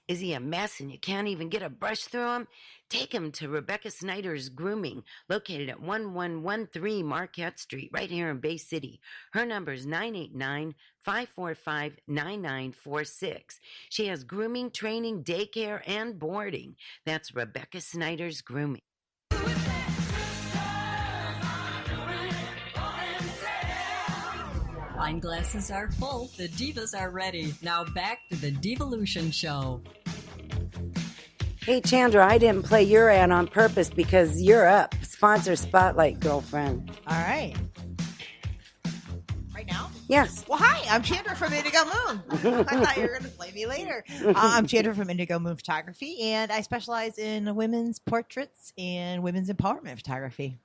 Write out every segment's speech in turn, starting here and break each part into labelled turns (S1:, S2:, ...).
S1: Is he a mess and you can't even get a brush through him? Take him to Rebecca Snyder's Grooming, located at 1113 Marquette Street, right here in Bay City. Her number is 989-545-9946. She has grooming, training, daycare, and boarding. That's Rebecca Snyder's Grooming.
S2: Wine glasses are full. The divas are ready. Now back to the Devolution Show.
S1: Hey, Chandra, I didn't play your ad on purpose because you're up. Sponsor Spotlight, girlfriend.
S3: All right. Right now?
S1: Yes.
S3: Well, hi, I'm Chandra from Indigo Moon. I thought you were going to play me later. I'm Chandra from Indigo Moon Photography, and I specialize in women's portraits and women's empowerment photography.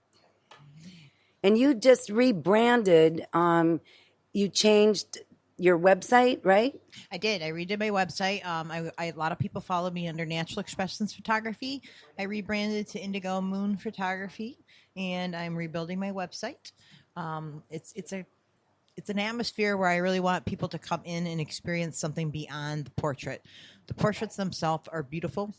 S1: And you just rebranded, you changed your website, right?
S3: I did. I redid my website. A lot of people follow me under Natural Expressions Photography. I rebranded to Indigo Moon Photography, and I'm rebuilding my website. It's an atmosphere where I really want people to come in and experience something beyond the portrait. The portraits themselves are beautiful.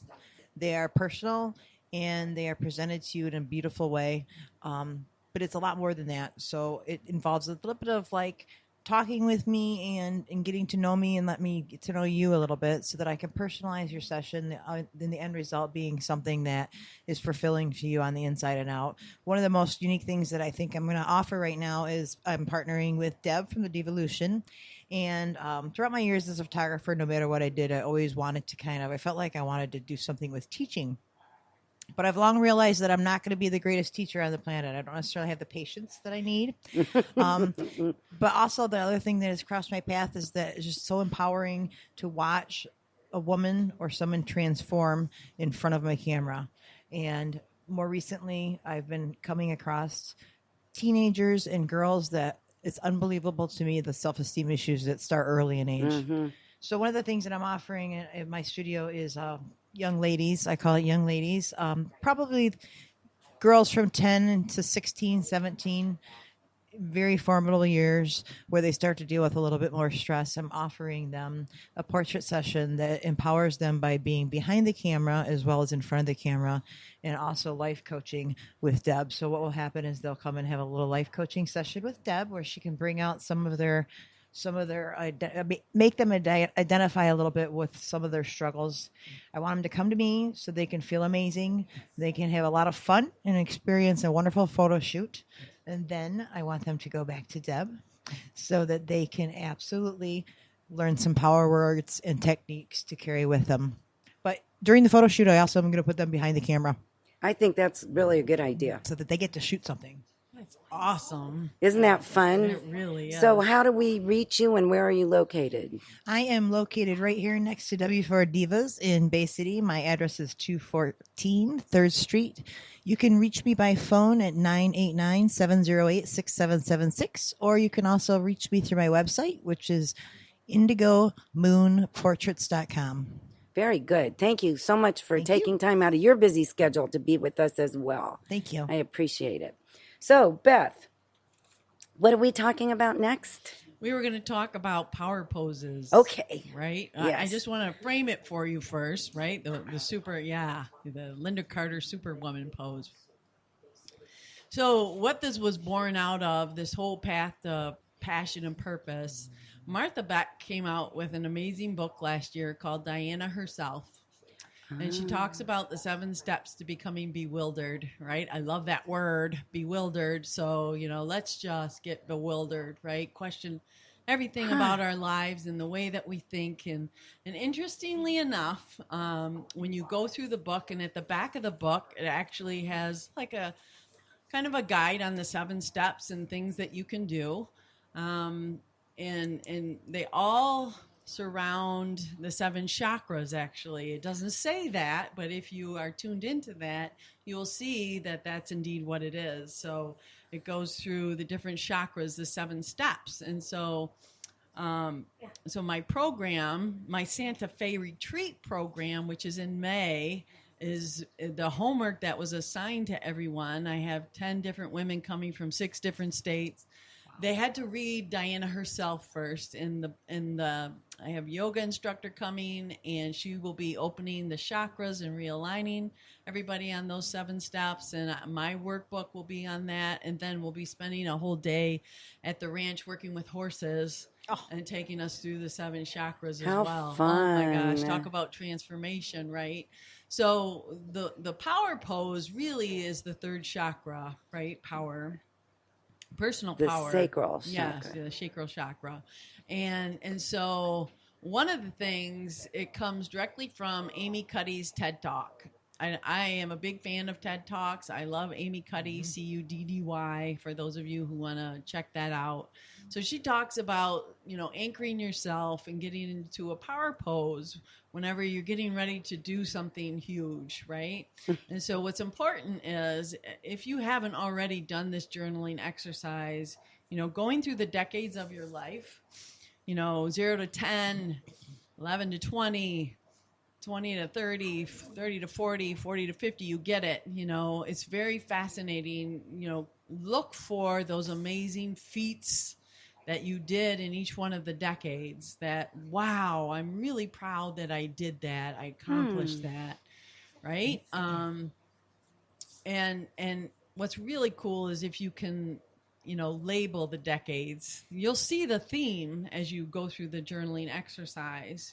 S3: They are personal, and they are presented to you in a beautiful way. But it's a lot more than that. So it involves a little bit of like talking with me and getting to know me and let me get to know you a little bit so that I can personalize your session, then the end result being something that is fulfilling to you on the inside and out. One of the most unique things that I think I'm going to offer right now is I'm partnering with Deb from the Devolution. And throughout my years as a photographer, no matter what I did, I always wanted to I felt like I wanted to do something with teaching. But I've long realized that I'm not going to be the greatest teacher on the planet. I don't necessarily have the patience that I need. But also the other thing that has crossed my path is that it's just so empowering to watch a woman or someone transform in front of my camera. And more recently, I've been coming across teenagers and girls that it's unbelievable to me, the self-esteem issues that start early in age. Mm-hmm. So one of the things that I'm offering in my studio is young ladies. I call it young ladies. Probably girls from 10 to 16, 17, very formidable years where they start to deal with a little bit more stress. I'm offering them a portrait session that empowers them by being behind the camera as well as in front of the camera, and also life coaching with Deb. So what will happen is they'll come and have a little life coaching session with Deb where she can bring out make them identify a little bit with some of their struggles. I want them to come to me so they can feel amazing. They can have a lot of fun and experience a wonderful photo shoot. And then I want them to go back to Deb so that they can absolutely learn some power words and techniques to carry with them. But during the photo shoot, I also am going to put them behind the camera.
S1: I think that's really a good idea.
S3: So that they get to shoot something.
S4: That's awesome.
S1: Isn't that fun?
S4: It really is.
S1: So how do we reach you and where are you located?
S3: I am located right here next to W4 Divas in Bay City. My address is 214 3rd Street. You can reach me by phone at 989-708-6776, or you can also reach me through my website, which is indigomoonportraits.com.
S1: Very good. Thank you so much for taking time out of your busy schedule to be with us as well.
S3: Thank you.
S1: I appreciate it. So, Beth, what are we talking about next?
S4: We were going to talk about power poses.
S1: Okay.
S4: Right?
S1: Yes.
S4: I just want to frame it for you first, right? The Linda Carter Superwoman pose. So what this was born out of, this whole path to passion and purpose, Martha Beck came out with an amazing book last year called Diana Herself. And she talks about the 7 steps to becoming bewildered, right? I love that word, bewildered. So, let's just get bewildered, right? Question everything about our lives and the way that we think. And interestingly enough, when you go through the book, and at the back of the book, it actually has like a kind of a guide on the 7 steps and things that you can do. And they all surround the 7 chakras, actually. It doesn't say that, but if you are tuned into that, you'll see that that's indeed what it is. So it goes through the different chakras, the 7 steps. And so my program, my Santa Fe retreat program, which is in May, is the homework that was assigned to everyone. I have 10 different women coming from 6 different states. they had to read Diana herself first. I have yoga instructor coming, and she will be opening the chakras and realigning everybody on those 7 steps. And my workbook will be on that. And then we'll be spending a whole day at the ranch working with horses and taking us through the 7 chakras as well.
S1: Fun.
S4: Oh my gosh, talk about transformation, right? So the power pose really is the 3rd chakra, right? Power. Personal power.
S1: The sacral chakra.
S4: Yes, the sacral chakra. And so one of the things, it comes directly from Amy Cuddy's TED Talk. I am a big fan of TED Talks. I love Amy Cuddy, Cuddy, for those of you who want to check that out. So she talks about, anchoring yourself and getting into a power pose whenever you're getting ready to do something huge, right? And so what's important is, if you haven't already done this journaling exercise, going through the decades of your life, 0 to 10, 11 to 20, 20 to 30, 30 to 40, 40 to 50, you get it. It's very fascinating. Look for those amazing feats that you did in each one of the decades that, wow, I'm really proud that I did that. I accomplished that. Right. And what's really cool is if you can, label the decades, you'll see the theme as you go through the journaling exercise,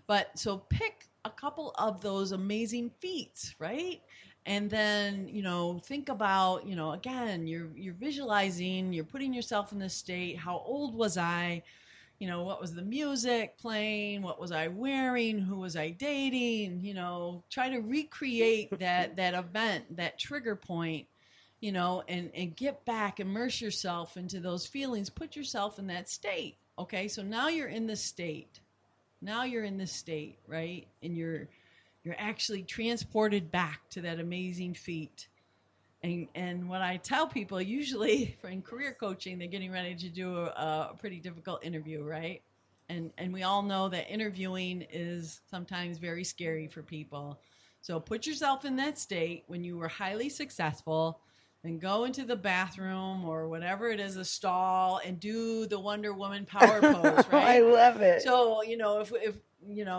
S4: but so pick a couple of those amazing feats, right? And then, think about, again, you're visualizing, you're putting yourself in this state. How old was I? What was the music playing? What was I wearing? Who was I dating? Try to recreate that event, that trigger point, and get back, immerse yourself into those feelings, put yourself in that state. Okay. So now you're in this state. Right? And you're actually transported back to that amazing feat. And what I tell people, usually in career coaching, they're getting ready to do a pretty difficult interview, right? And we all know that interviewing is sometimes very scary for people. So put yourself in that state when you were highly successful, and go into the bathroom or whatever it is, a stall, and do the Wonder Woman power pose, right?
S1: I love it.
S4: So, if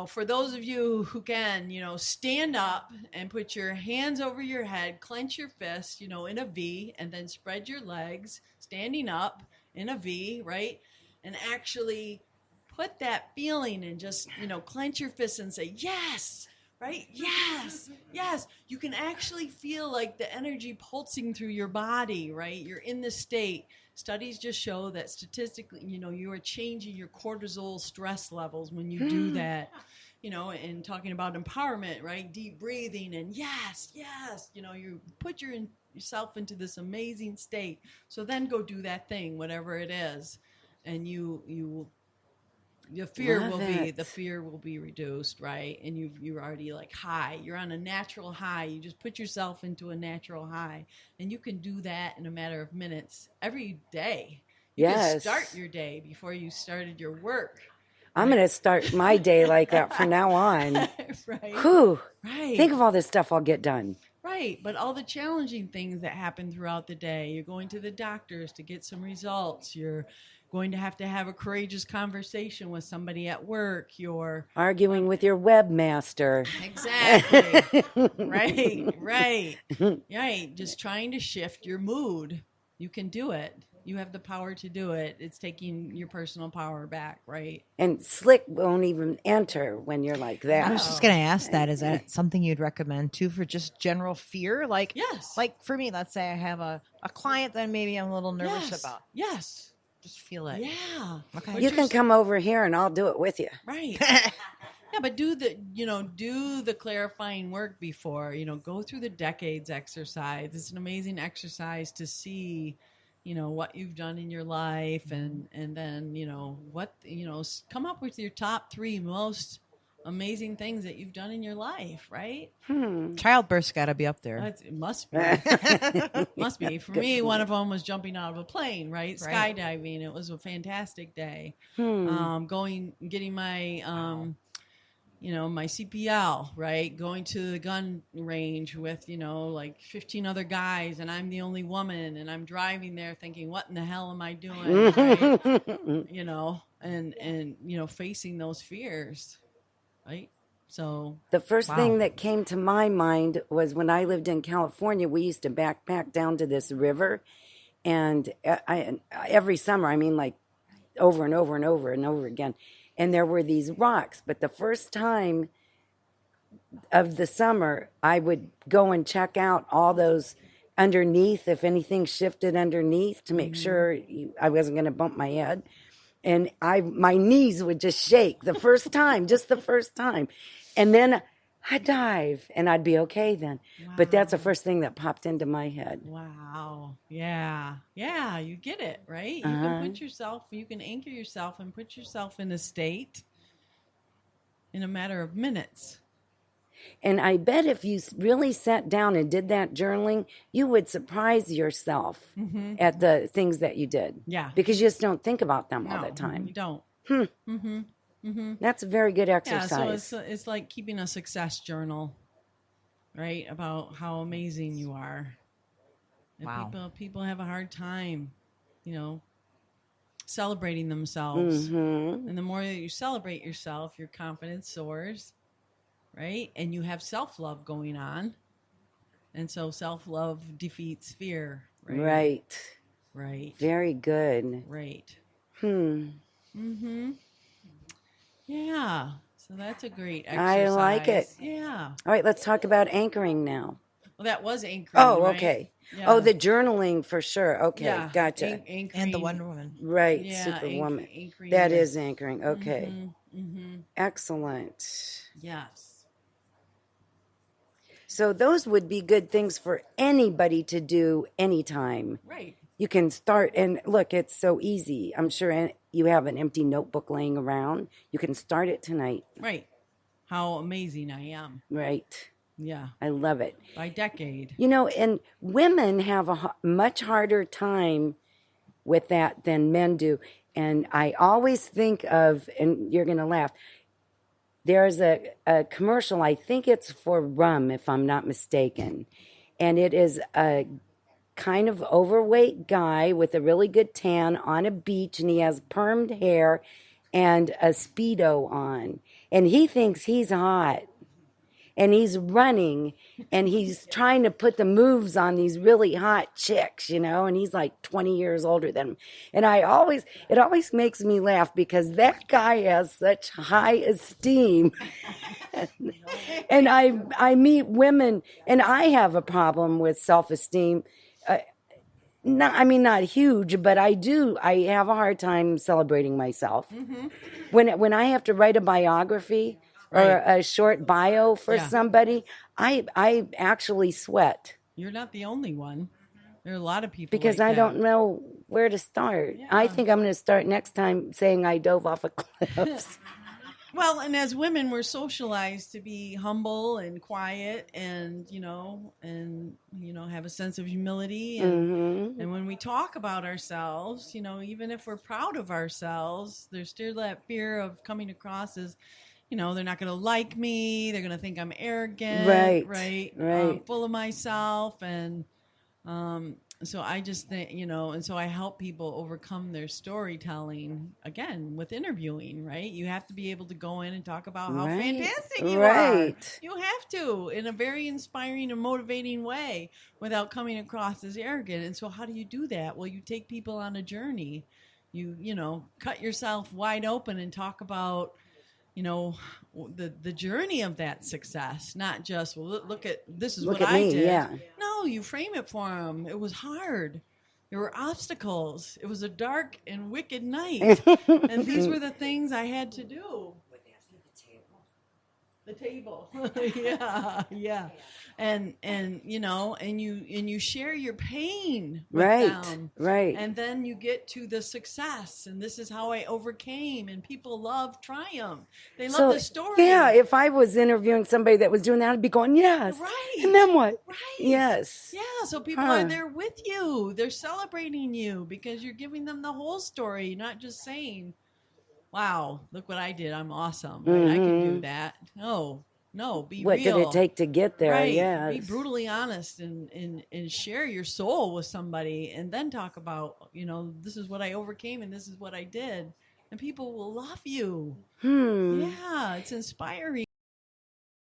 S4: for those of you who can, stand up and put your hands over your head, clench your fists, in a V, and then spread your legs, standing up in a V, right? And actually put that feeling and just, clench your fists and say, yes, right? Yes, yes. You can actually feel like the energy pulsing through your body, right? You're in the state. Studies just show that statistically, you are changing your cortisol stress levels when you do that, and talking about empowerment, right? Deep breathing and yes, you put yourself into this amazing state. So then go do that thing, whatever it is. And the fear will be reduced, right? And you're already like high. You're on a natural high. You just put yourself into a natural high, and you can do that in a matter of minutes every day. You can start your day before you started your work.
S1: I'm going to start my day like that from now on.
S4: Right.
S1: Whew.
S4: Right.
S1: Think of all this stuff I'll get done.
S4: Right. But all the challenging things that happen throughout the day, you're going to the doctors to get some results. You're going to have a courageous conversation with somebody at work. You're
S1: arguing with your webmaster.
S4: Exactly. Right. Just trying to shift your mood. You can do it. You have the power to do it. It's taking your personal power back, right?
S1: And slick won't even enter when you're like that.
S3: I was just going to ask that. Is that something you'd recommend too for just general fear? Like,
S4: yes.
S3: Like for me, let's say I have a client that maybe I'm a little nervous about.
S4: Yes.
S3: Just feel it.
S4: Yeah.
S3: Okay.
S1: You can come over here and I'll do it with you.
S4: Right. Yeah, but do the clarifying work before, go through the decades exercise. It's an amazing exercise to see, what you've done in your life and then, come up with your top 3 most amazing things that you've done in your life, right?
S3: Childbirth's got to be up there.
S4: It must be. Must be. For me, one of them was jumping out of a plane, right? Skydiving. It was a fantastic day. Getting my, my CPL, right? Going to the gun range with, like 15 other guys, and I'm the only woman, and I'm driving there thinking, what in the hell am I doing? Right? And facing those fears, right? So
S1: The first
S3: Wow.
S1: thing that came to my mind was when I lived in California, we used to backpack down to this river. And every summer, I mean, like over and over and over and over again. And there were these rocks. But the first time of the summer, I would go and check out all those underneath, if anything shifted underneath, to make sure I wasn't going to bump my head. And my knees would just shake the first time, just the first time. And then I'd dive and I'd be okay then.
S4: Wow.
S1: But that's the first thing that popped into my head.
S4: Wow. Yeah. Yeah. You get it, right? You can anchor yourself and put yourself in a state in a matter of minutes.
S1: And I bet if you really sat down and did that journaling, you would surprise yourself at the things that you did.
S4: Yeah.
S1: Because you just don't think about them all the
S4: No,
S1: time.
S4: you don't.
S1: That's a very good exercise.
S4: Yeah, so it's like keeping a success journal, right? About how amazing you are. And
S3: Wow.
S4: people have a hard time, celebrating themselves. And the more that you celebrate yourself, your confidence soars, right? And you have self-love going on. And so self-love defeats fear, right?
S1: Right.
S4: Right.
S1: Very good.
S4: Right.
S1: Hmm.
S4: Yeah. So that's a great exercise.
S1: I like it.
S4: Yeah.
S1: All right, let's talk about anchring now.
S4: Well, that was anchoring.
S1: Oh,
S4: right?
S1: okay.
S4: Yeah.
S1: Oh, the journaling for sure. Okay,
S4: Yeah.
S1: gotcha.
S4: Anchoring.
S3: And the Wonder Woman.
S1: Right,
S4: Yeah,
S1: Superwoman.
S4: anchoring.
S1: That is anchoring. Okay.
S4: Mm-hmm.
S1: Excellent.
S4: Yes.
S1: So those would be good things for anybody to do anytime.
S4: Right.
S1: You can start, and look, it's so easy. I'm sure you have an empty notebook laying around. You can start it tonight.
S4: Right. How amazing I am.
S1: Right.
S4: Yeah.
S1: I love it.
S4: By decade.
S1: And women have a much harder time with that than men do. And I always think of, and you're going to laugh, there's a commercial, I think it's for rum, if I'm not mistaken. And it is a kind of overweight guy with a really good tan on a beach, and he has permed hair and a Speedo on. And he thinks he's hot. And he's running, and he's trying to put the moves on these really hot chicks, and he's like 20 years older than him. And it always makes me laugh because that guy has such high esteem. And I meet women, and I have a problem with self-esteem. Not huge, but I have a hard time celebrating myself. When I have to write a biography, or a short bio for somebody, I actually sweat.
S4: You're not the only one. There are a lot of people
S1: because
S4: like
S1: I don't know where to start.
S4: Yeah.
S1: I think I'm going to start next time saying I dove off a cliff.
S4: Well, and as women, we're socialized to be humble and quiet, and have a sense of humility. And and when we talk about ourselves, even if we're proud of ourselves, there's still that fear of coming across as, they're not going to like me. They're going to think I'm arrogant, right, full of myself, and so I just think, and so I help people overcome their storytelling, again, with interviewing, right? You have to be able to go in and talk about how fantastic you are. You have to, in a very inspiring and motivating way, without coming across as arrogant. And so how do you do that? Well, you take people on a journey. You cut yourself wide open and talk about, the journey of that success, not just, well, this is
S1: Look
S4: what
S1: at
S4: I
S1: me,
S4: did.
S1: yeah.
S4: No, you frame it for them. It was hard. There were obstacles. It was a dark and wicked night. And these were the things I had to do. The table. Yeah. And you share your pain with them.
S1: Right.
S4: And then you get to the success, and this is how I overcame, and people love triumph. They love the story.
S1: Yeah, if I was interviewing somebody that was doing that, I'd be going, yes.
S4: Right.
S1: And then what?
S4: Right.
S1: Yes.
S4: Yeah, so people are there with you. They're celebrating you because you're giving them the whole story, not just saying, wow, look what I did. I'm awesome. Right? I can do that. No, be
S1: What
S4: real.
S1: did it take to get there?
S4: Right.
S1: Yeah.
S4: Be brutally honest and share your soul with somebody, and then talk about, this is what I overcame and this is what I did. And people will love you. Yeah, it's inspiring.